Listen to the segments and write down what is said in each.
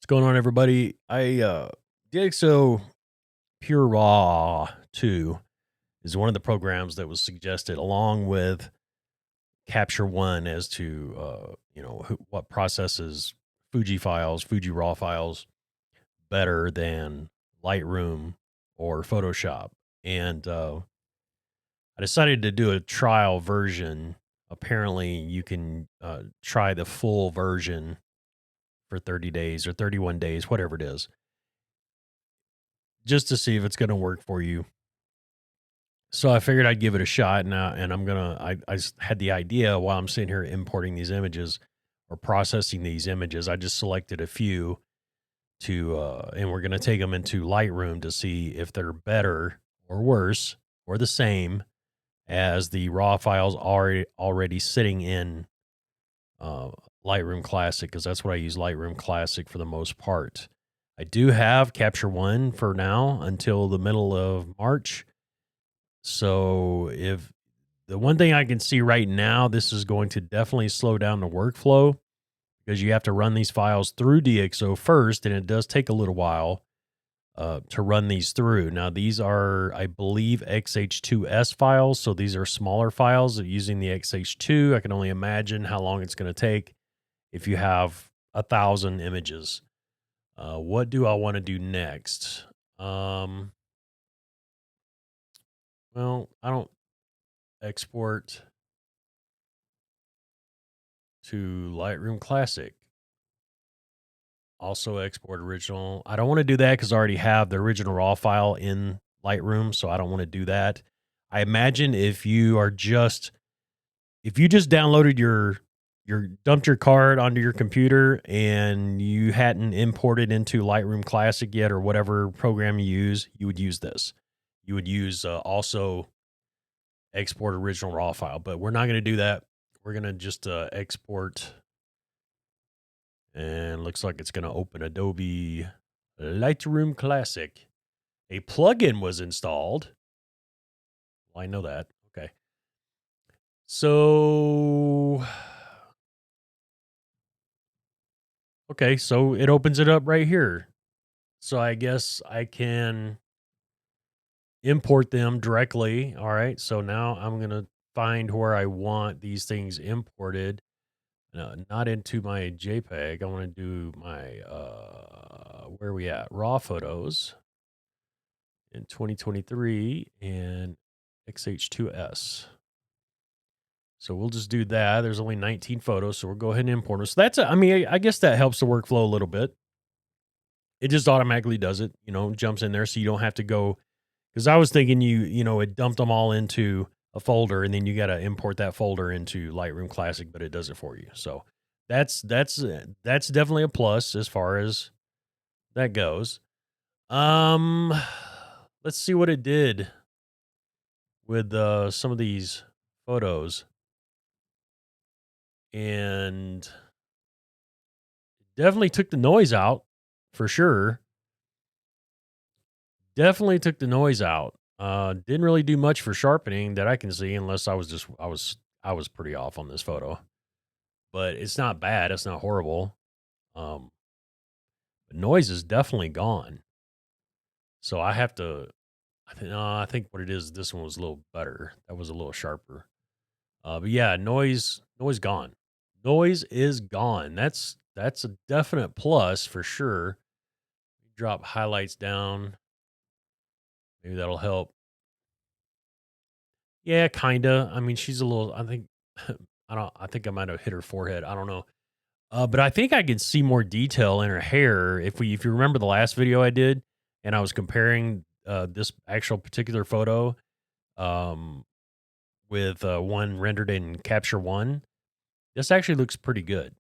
going on, everybody? DxO Pure Raw 2 is one of the programs that was suggested along with Capture One as to what processes Fuji RAW files better than Lightroom or Photoshop. And I decided to do a trial version. Apparently, you can try the full version for 30 days or 31 days, whatever it is, just to see if it's going to work for you. So I figured I'd give it a shot, and I had the idea while I'm sitting here importing these images or processing these images. I just selected a few and we're gonna take them into Lightroom to see if they're better or worse or the same as the raw files already sitting in uh, Lightroom Classic, because that's what I use Lightroom Classic for the most part. I do have Capture One for now until the middle of March. So if the one thing I can see right now, this is going to definitely slow down the workflow because you have to run these files through DxO first, and it does take a little while to run these through. Now, these are, I believe, XH2S files, so these are smaller files. Using the XH2, I can only imagine how long it's going to take if you have 1,000 images. What do I want to do next? Well, I don't export to Lightroom Classic. Also export original. I don't want to do that because I already have the original raw file in Lightroom, so I don't want to do that. I imagine if you just downloaded your dumped your card onto your computer and you hadn't imported into Lightroom Classic yet or whatever program you use, you would use this. You would use also export original raw file, but we're not going to do that. We're going to just export, and looks like it's going to open Adobe Lightroom Classic. A plugin was installed. Well, I know that. Okay. So it opens it up right here. So I guess I can import them directly. All right. So now I'm going to find where I want these things imported. Not into my JPEG. I want to do my, where are we at? Raw photos in 2023 and XH2S. So we'll just do that. There's only 19 photos, so we'll go ahead and import them. So I guess that helps the workflow a little bit. It just automatically does it, jumps in there so you don't have to go. Because I was thinking it dumped them all into a folder and then you got to import that folder into Lightroom Classic, but it does it for you. So that's definitely a plus as far as that goes. Let's see what it did with some of these photos. And definitely took the noise out for sure. Definitely took the noise out. Didn't really do much for sharpening that I can see, unless I was pretty off on this photo. But it's not bad. It's not horrible. The noise is definitely gone. So I have to. I think what it is, this one was a little better. That was a little sharper. But yeah, noise gone. Noise is gone. That's a definite plus for sure. Drop highlights down. Maybe that'll help. Yeah, kinda. I mean, she's a little. I think. I think I might have hit her forehead. I don't know. But I think I can see more detail in her hair. If you remember the last video I did, and I was comparing this actual particular photo, um, with one rendered in Capture One, this actually looks pretty good.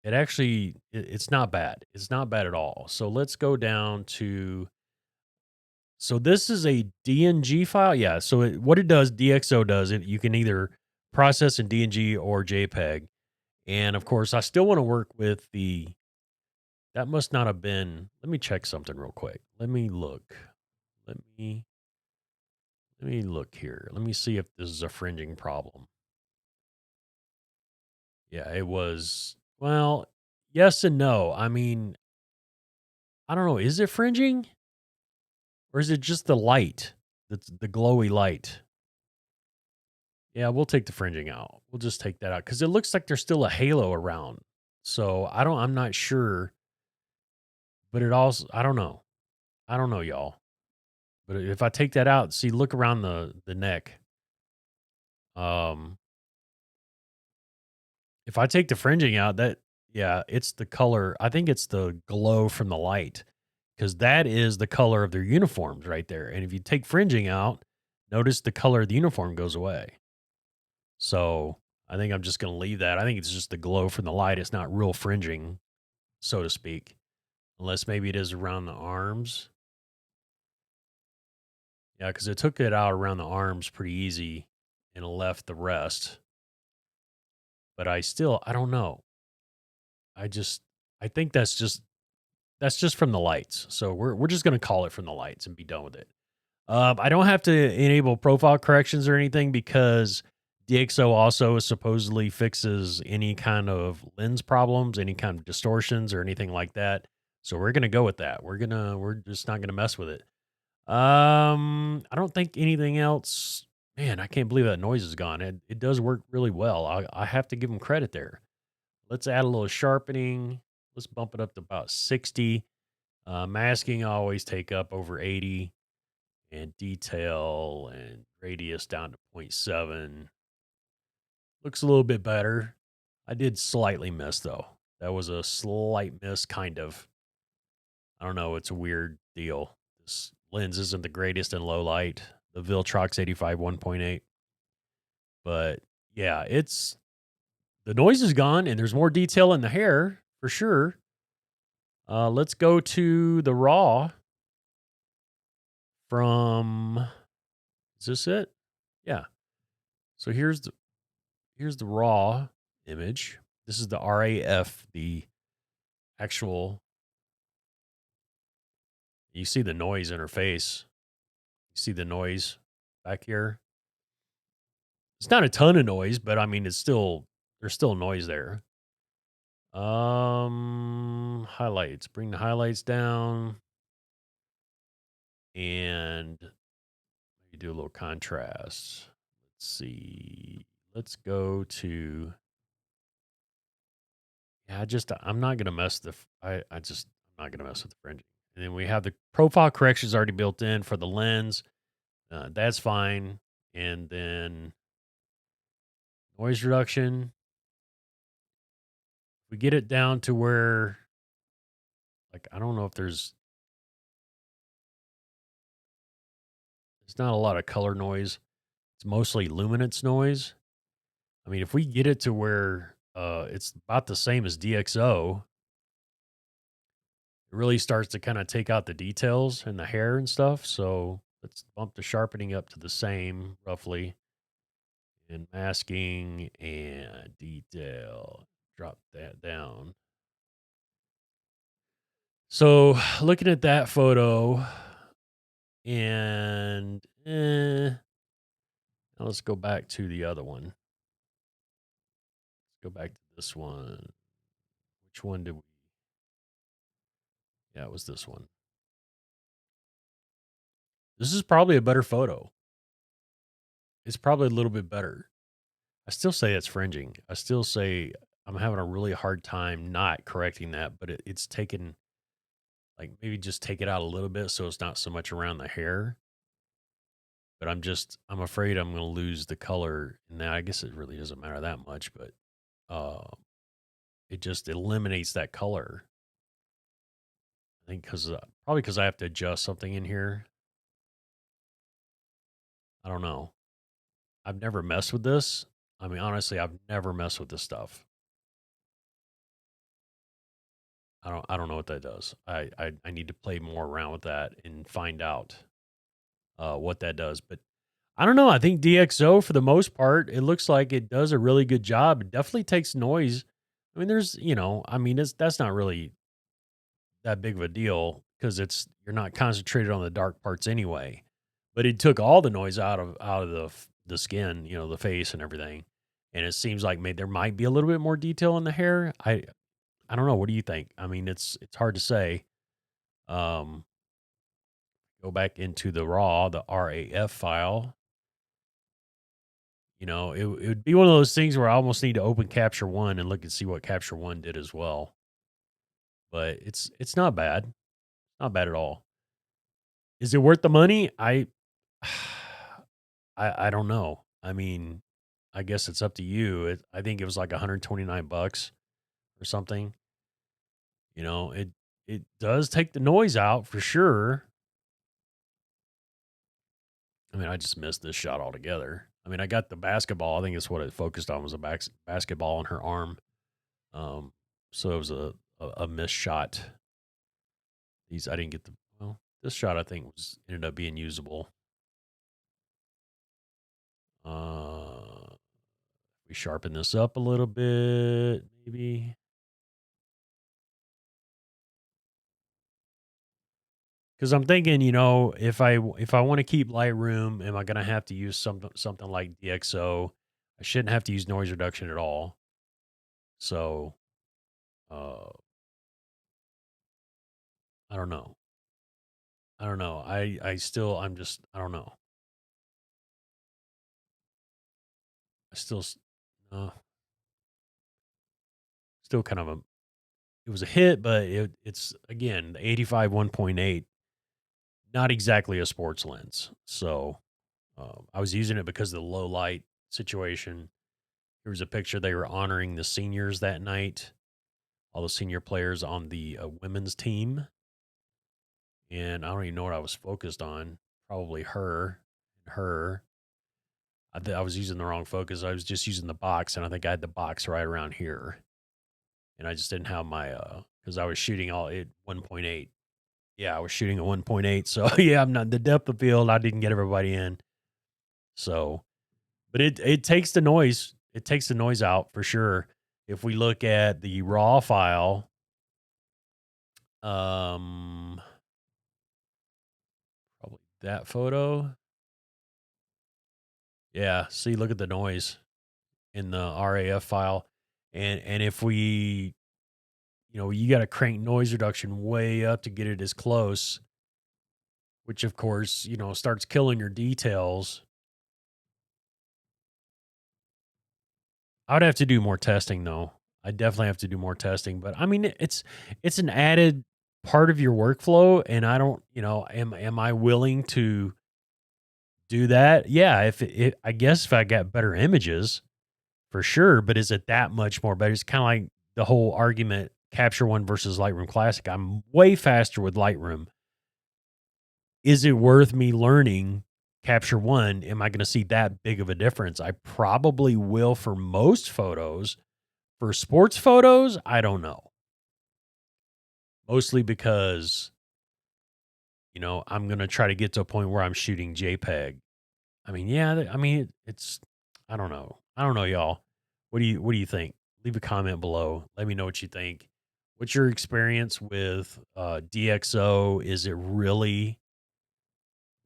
It's not bad. It's not bad at all. So let's go down to. So this is a DNG file. Yeah. So what it does, DxO does it. You can either process in DNG or JPEG. And of course, I still want to work with that must not have been, let me check something real quick. Let me look. Let me look here. Let me see if this is a fringing problem. Yeah, it was, well, yes and no. I mean, I don't know. Is it fringing or is it just the light? That's the glowy light. Yeah, we'll take the fringing out. We'll just take that out because it looks like there's still a halo around. So I'm not sure, but it also, I don't know. I don't know, y'all. But if I take that out, see, look around the neck. Um, if I take the fringing out, yeah, it's the color. I think it's the glow from the light because that is the color of their uniforms right there. And if you take fringing out, notice the color of the uniform goes away. So I think I'm just going to leave that. I think it's just the glow from the light. It's not real fringing, so to speak, unless maybe it is around the arms. Yeah, because it took it out around the arms pretty easy and left the rest. But I don't know. I just, I think that's just from the lights. So we're just gonna call it from the lights and be done with it. I don't have to enable profile corrections or anything because DxO also supposedly fixes any kind of lens problems, any kind of distortions or anything like that. So we're gonna go with that. We're just not gonna mess with it. I don't think anything else. Man, I can't believe that noise is gone. It does work really well. I have to give them credit there. Let's add a little sharpening. Let's bump it up to about 60. Masking I always take up over 80, and detail and radius down to 0.7. Looks a little bit better. I did slightly miss though. That was a slight miss, kind of. I don't know. It's a weird deal. This lens isn't the greatest in low light. The Viltrox 85 1.8. But yeah, it's the noise is gone and there's more detail in the hair for sure. Let's go to the raw from, is this it? Yeah. So here's the raw image. This is the RAF, the actual, you see the noise in her face. You see the noise back here. It's not a ton of noise, but I mean, there's still noise there. Highlights, bring the highlights down and you do a little contrast. Let's see. Let's go to, yeah, I'm not going to mess I'm not going to mess with the fringing. And then we have the profile corrections already built in for the lens. That's fine. And then noise reduction. We get it down to where, like, I don't know if there's not a lot of color noise. It's mostly luminance noise. I mean, if we get it to where it's about the same as DxO, it really starts to kind of take out the details and the hair and stuff. So let's bump the sharpening up to the same roughly. And masking and detail, drop that down. So looking at that photo and now let's go back to the other one. Let's go back to this one. Which one did we? Yeah, it was this one. This is probably a better photo. It's probably a little bit better. I still say it's fringing. I still say I'm having a really hard time not correcting that, but it's taken, like, maybe just take it out a little bit so it's not so much around the hair. But I'm afraid I'm going to lose the color. Now, I guess it really doesn't matter that much, but uh, it just eliminates that color. I think probably because I have to adjust something in here. I don't know. I've never messed with this. I mean, honestly, I've never messed with this stuff. I don't know what that does. I need to play more around with that and find out what that does. But I don't know. I think DxO, for the most part, it looks like it does a really good job. It definitely takes noise. I mean, that's not really that big of a deal because you're not concentrated on the dark parts anyway. But it took all the noise out of the skin, the face and everything. And it seems like maybe there might be a little bit more detail in the hair. I don't know. What do you think? I mean, it's hard to say. Um, go back into the raw, the RAF file. You know, it would be one of those things where I almost need to open Capture One and look and see what Capture One did as well. But it's not bad, not bad at all. Is it worth the money? I don't know. I mean, I guess it's up to you. I think it was like 129 bucks or something. You know, it does take the noise out for sure. I mean, I just missed this shot altogether. I mean, I got the basketball. I think it's what it focused on was a basketball on her arm. Um, so it was a missed shot. I didn't get the well. This shot I think ended up being usable. We sharpen this up a little bit, maybe. Because I'm thinking, you know, if I want to keep Lightroom, am I going to have to use something like DxO? I shouldn't have to use noise reduction at all. So, uh, I don't know. I don't know. I don't know. I uh, still kind of it was a hit, but it's again the 85 1.8, not exactly a sports lens. So, I was using it because of the low light situation. There was a picture they were honoring the seniors that night, all the senior players on the women's team. And I don't even know what I was focused on. Probably her. I was using the wrong focus. I was just using the box, and I think I had the box right around here. And I just didn't have my, because I was shooting all at 1.8. Yeah, I was shooting at 1.8. So, yeah, I'm not the depth of field. I didn't get everybody in. So, but it takes the noise. It takes the noise out for sure. If we look at the raw file, um, probably that photo. Yeah, see, look at the noise in the RAF file, and if we, you know, you got to crank noise reduction way up to get it as close, which of course, you know, starts killing your details. I would have to do more testing though. I definitely have to do more testing, but I mean, it's an added part of your workflow, and I don't, you know, am I willing to do that? Yeah, I guess if I got better images, for sure, but is it that much more better? It's kind of like the whole argument Capture One versus Lightroom Classic. I'm way faster with Lightroom. Is it worth me learning Capture One? Am I going to see that big of a difference? I probably will for most photos. For sports photos, I don't know. Mostly because, you know, I'm going to try to get to a point where I'm shooting JPEG. I mean, yeah, I mean, it's I don't know. I don't know, y'all. What do you think? Leave a comment below. Let me know what you think. What's your experience with DxO? Is it really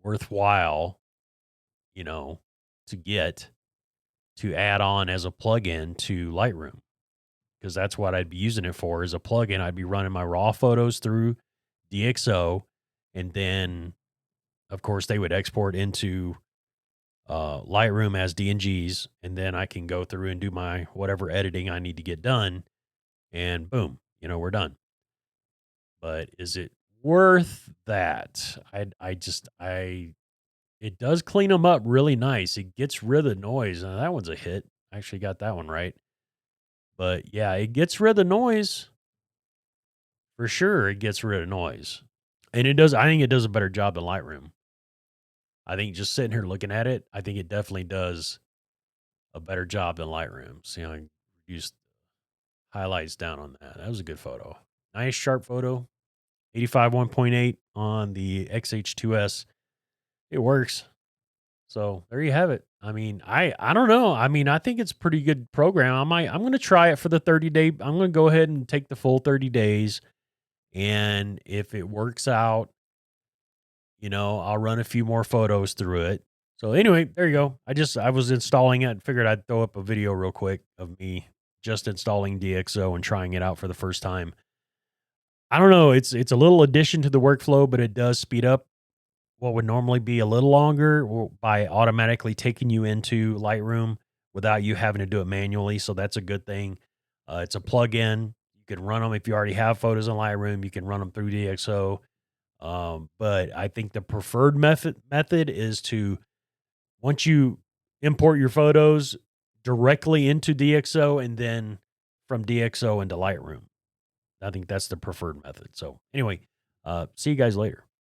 worthwhile, you know, to get to add on as a plugin to Lightroom? Because that's what I'd be using it for as a plugin. I'd be running my raw photos through DxO, and then of course they would export into Lightroom as DNGs, and then I can go through and do my whatever editing I need to get done, and boom, you know, we're done. But is it worth that? It does clean them up really nice. It gets rid of the noise. Now, that one's a hit. I actually got that one right. But yeah, it gets rid of the noise for sure. It gets rid of noise, and it does. I think it does a better job than Lightroom. I think just sitting here looking at it, I think it definitely does a better job than Lightroom. So, you know, I used highlights down on that. That was a good photo. Nice sharp photo. 85 1.8 on the XH2S. It works. So there you have it. I mean, I don't know. I mean, I think it's a pretty good program. I'm gonna try it for the 30-day. I'm gonna go ahead and take the full 30 days. And if it works out, you know, I'll run a few more photos through it. So anyway, there you go. I was installing it and figured I'd throw up a video real quick of me just installing DxO and trying it out for the first time. I don't know, it's a little addition to the workflow, but it does speed up what would normally be a little longer by automatically taking you into Lightroom without you having to do it manually. So that's a good thing. It's a plug-in. You can run them if you already have photos in Lightroom. You can run them through DxO. But I think the preferred method is to once you import your photos directly into DxO and then from DxO into Lightroom. I think that's the preferred method. So anyway, see you guys later.